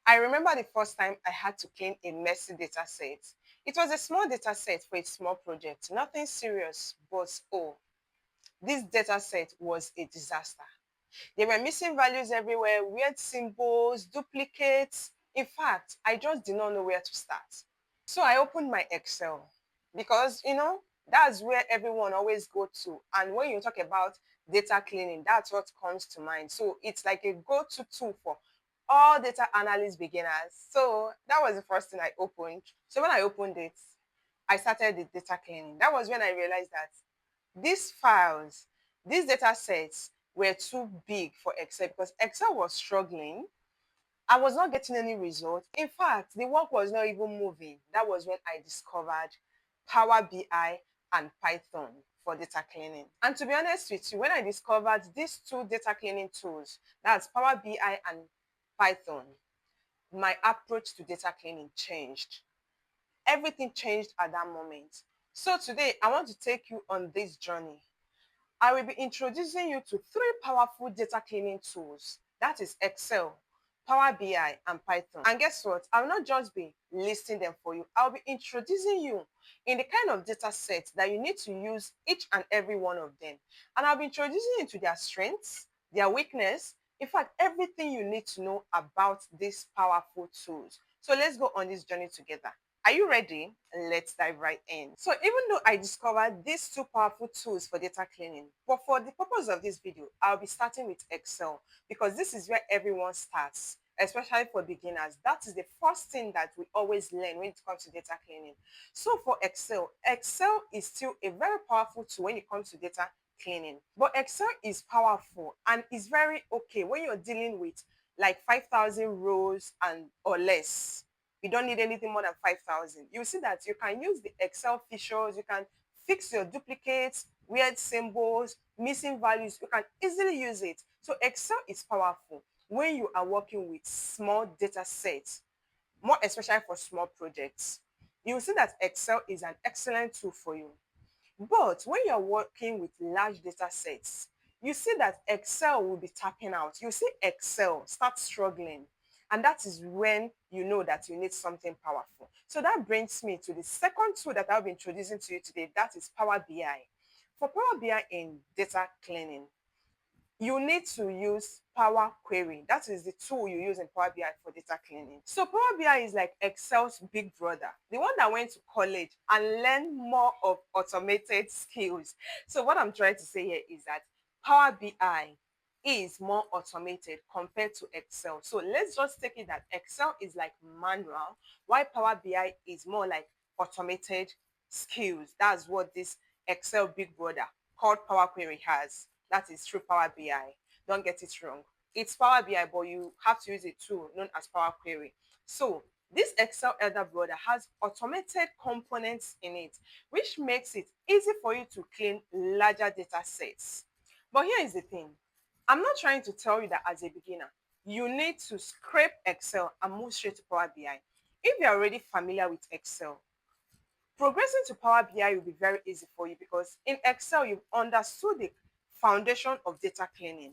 I remember the first time I had to clean a messy data set. It was a small data set for a small project, nothing serious, but oh, this data set was a disaster. There were missing values everywhere, weird symbols, duplicates. In fact, I just did not know where to start. So I opened my Excel because, that's where everyone always go to. And when you talk about data cleaning, that's what comes to mind. So it's like a go-to tool for all data analyst beginners. So that was the first thing I opened. So when I opened it, I started the data cleaning. That was when I realized that these files, these data sets were too big for Excel because Excel was struggling. I was not getting any result. In fact, the work was not even moving. That was when I discovered Power BI and Python for data cleaning. And to be honest with you, when I discovered these two data cleaning tools, that's Power BI and Python, my approach to data cleaning changed. Everything changed at that moment. So today, I want to take you on this journey. I will be introducing you to three powerful data cleaning tools. That is Excel, Power BI, and Python. And guess what? I will not just be listing them for you. I'll be introducing you in the kind of data set that you need to use each and every one of them. And I'll be introducing you to their strengths, their weakness, in fact, everything you need to know about these powerful tools. So let's go on this journey together. Are you ready? Let's dive right in. So even though I discovered these two powerful tools for data cleaning, but for the purpose of this video, I'll be starting with Excel because this is where everyone starts, especially for beginners. That is the first thing that we always learn when it comes to data cleaning. So for Excel, Excel is still a very powerful tool when it comes to data cleaning. But Excel is powerful and is very okay when you're dealing with like 5,000 rows and or less. You don't need anything more than 5,000. You see that you can use the Excel features, you can fix your duplicates, weird symbols, missing values. You can easily use it. So Excel is powerful when you are working with small data sets, more especially for small projects. You will see that Excel is an excellent tool for you. But when you're working with large data sets, you see that Excel will be tapping out. You see Excel start struggling. And that is when you know that you need something powerful. So that brings me to the second tool that I'll be introducing to you today. That is Power BI. For Power BI in data cleaning, you need to use Power Query. That is the tool you use in Power BI for data cleaning. So Power BI is like Excel's big brother, the one that went to college and learned more of automated skills. So what I'm trying to say here is that Power BI is more automated compared to Excel. So let's just take it that Excel is like manual, while Power BI is more like automated skills. That's what this Excel big brother called Power Query has. That is through Power BI. Don't get it wrong. It's Power BI, but you have to use a tool known as Power Query. So this Excel elder brother has automated components in it, which makes it easy for you to clean larger data sets. But here is the thing. I'm not trying to tell you that as a beginner, you need to scrape Excel and move straight to Power BI. If you're already familiar with Excel, progressing to Power BI will be very easy for you because in Excel, you've understood the foundation of data cleaning.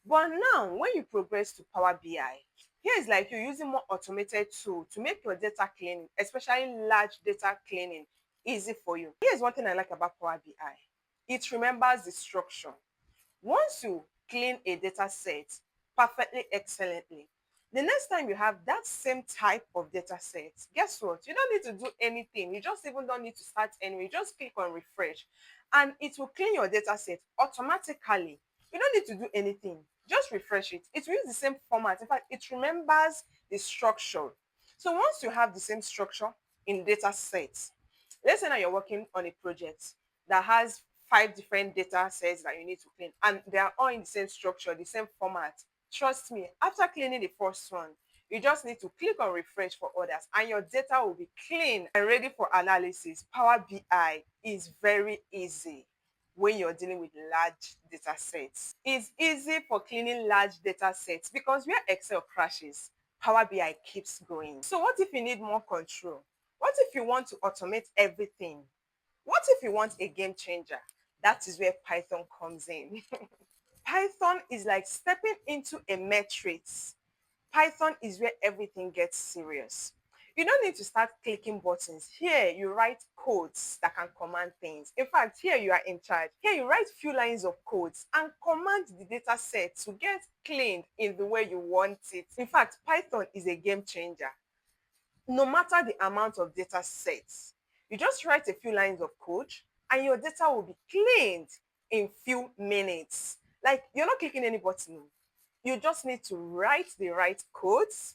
But now, when you progress to Power BI, here is like you're using more automated tool to make your data cleaning, especially large data cleaning, easy for you. Here's one thing I like about Power BI. It remembers the structure. Once you clean a data set perfectly, excellently, the next time you have that same type of data set, guess what? You don't need to do anything. You just even don't need to start anyway. You just click on refresh and it will clean your data set automatically. You don't need to do anything. Just refresh it. It will use the same format. In fact, it remembers the structure. So once you have the same structure in data sets, let's say now you're working on a project that has 5 different data sets that you need to clean, and they are all in the same structure, the same format. Trust me, after cleaning the first one, you just need to click on refresh for others, and your data will be clean and ready for analysis. Power BI is very easy when you're dealing with large data sets. It's easy for cleaning large data sets because where Excel crashes, Power BI keeps going. So what if you need more control? What if you want to automate everything? What if you want a game changer? That is where Python comes in. Python is like stepping into a matrix. Python is where everything gets serious. You don't need to start clicking buttons. Here, you write codes that can command things. In fact, here you are in charge. Here, you write few lines of codes and command the data set to get cleaned in the way you want it. In fact, Python is a game changer. No matter the amount of data sets, you just write a few lines of code and your data will be cleaned in few minutes. Like, you're not clicking any button. You just need to write the right codes.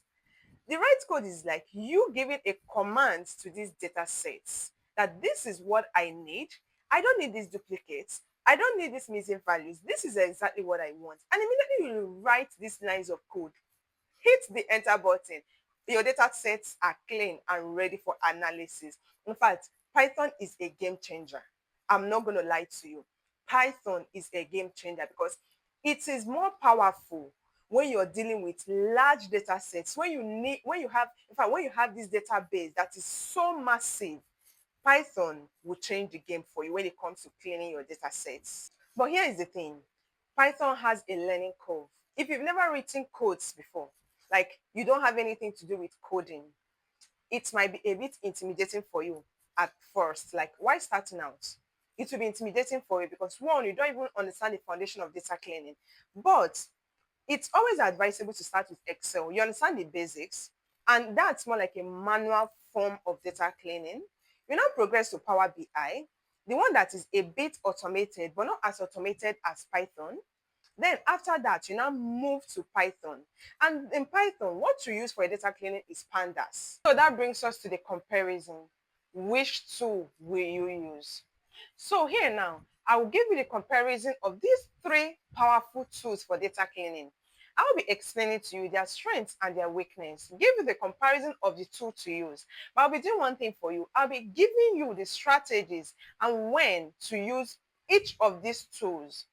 The right code is like you giving a command to these data sets that this is what I need. I don't need these duplicates. I don't need these missing values. This is exactly what I want. And immediately you write these lines of code, hit the enter button. Your data sets are clean and ready for analysis. In fact, Python is a game changer. I'm not going to lie to you. Python is a game changer because it is more powerful when you're dealing with large data sets. When you have this database that is so massive, Python will change the game for you when it comes to cleaning your data sets. But here is the thing. Python has a learning curve. If you've never written codes before, like you don't have anything to do with coding, it might be a bit intimidating for you at first. Like, why starting out? It will be intimidating for you because one, you don't even understand the foundation of data cleaning. But it's always advisable to start with Excel. You understand the basics, and that's more like a manual form of data cleaning. You now progress to Power BI, the one that is a bit automated, but not as automated as Python. Then after that, you now move to Python. And in Python, what to use for data cleaning is pandas. So that brings us to the comparison. Which tool will you use? So here now, I will give you the comparison of these three powerful tools for data cleaning. I will be explaining to you their strengths and their weakness, give you the comparison of the tool to use. But I'll be doing one thing for you. I'll be giving you the strategies and when to use each of these tools,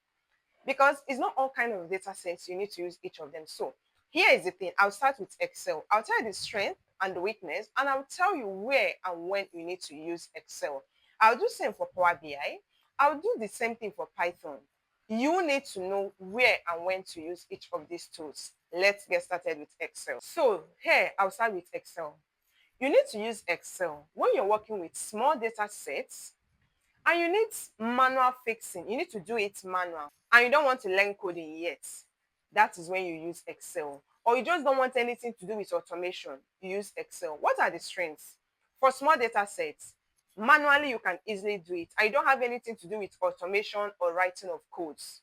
because it's not all kind of data sets you need to use each of them. So here is the thing. I'll start with Excel. I'll tell you the strength and the weakness, and I'll tell you where and when you need to use Excel. I'll do same for Power BI. I'll do the same thing for Python. You need to know where and when to use each of these tools. Let's get started with Excel. So here, I'll start with Excel. You need to use Excel when you're working with small data sets and you need manual fixing. You need to do it manual and you don't want to learn coding yet. That is when you use Excel. Or you just don't want anything to do with automation, you use Excel. What are the strengths? For small data sets, manually you can easily do it and you don't have anything to do with automation or writing of codes.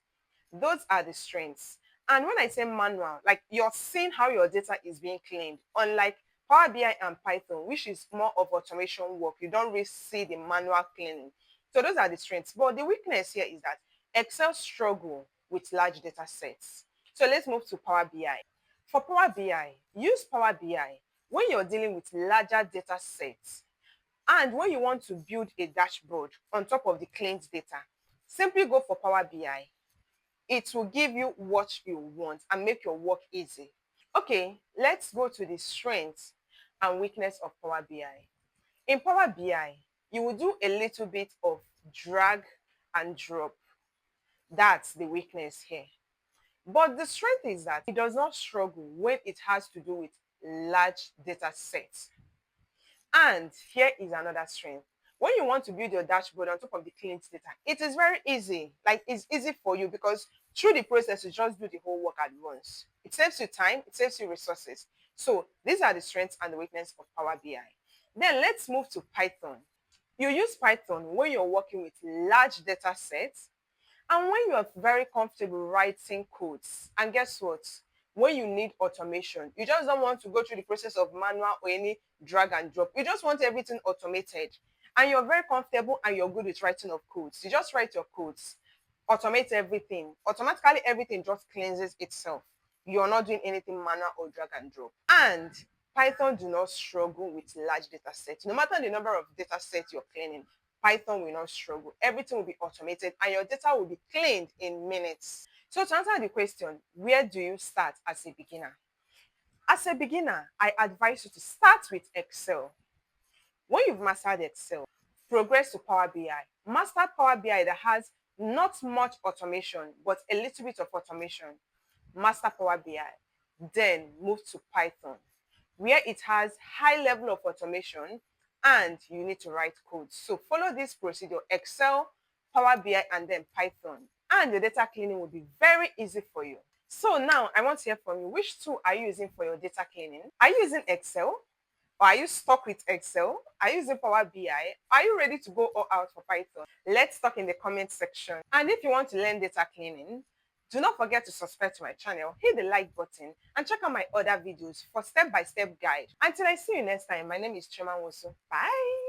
Those are the strengths. And when I say manual, like you're seeing how your data is being cleaned, unlike Power BI and Python, which is more of automation work. You don't really see the manual cleaning. So those are the strengths. But the weakness here is that Excel struggle with large data sets. So let's move to Power BI. For Power BI, use Power BI when you're dealing with larger data sets and when you want to build a dashboard on top of the cleaned data. Simply go for Power BI. It will give you what you want and make your work easy. Okay, let's go to the strengths and weakness of Power BI. In Power BI, you will do a little bit of drag and drop. That's the weakness here. But the strength is that it does not struggle when it has to do with large data sets. And here is another strength. When you want to build your dashboard on top of the cleaned data, it is very easy. Like, it's easy for you because through the process, you just do the whole work at once. It saves you time, it saves you resources. So these are the strengths and the weakness of Power BI. Then let's move to Python. You use Python when you're working with large data sets and when you are very comfortable writing codes. And guess what? When you need automation, you just don't want to go through the process of manual or any drag and drop. You just want everything automated. And you're very comfortable and you're good with writing of codes. You just write your codes, automate everything. Automatically, everything just cleanses itself. You're not doing anything manual or drag and drop. And Python do not struggle with large data sets. No matter the number of data sets you're cleaning, Python will not struggle. Everything will be automated and your data will be cleaned in minutes. So to answer the question, where do you start as a beginner? As a beginner, I advise you to start with Excel. When you've mastered Excel, progress to Power BI. Master Power BI that has not much automation, but a little bit of automation. Master Power BI. Then move to Python, where it has high level of automation and you need to write code. So follow this procedure: Excel, Power BI, and then Python. And the data cleaning will be very easy for you. So now I want to hear from you. Which tool are you using for your data cleaning? Are you using Excel? Or are you stuck with Excel? Are you using Power BI? Are you ready to go all out for Python? Let's talk in the comment section. And if you want to learn data cleaning, do not forget to subscribe to my channel, hit the like button, and check out my other videos for step-by-step guide. Until I see you next time, my name is Chema Wosu. Bye!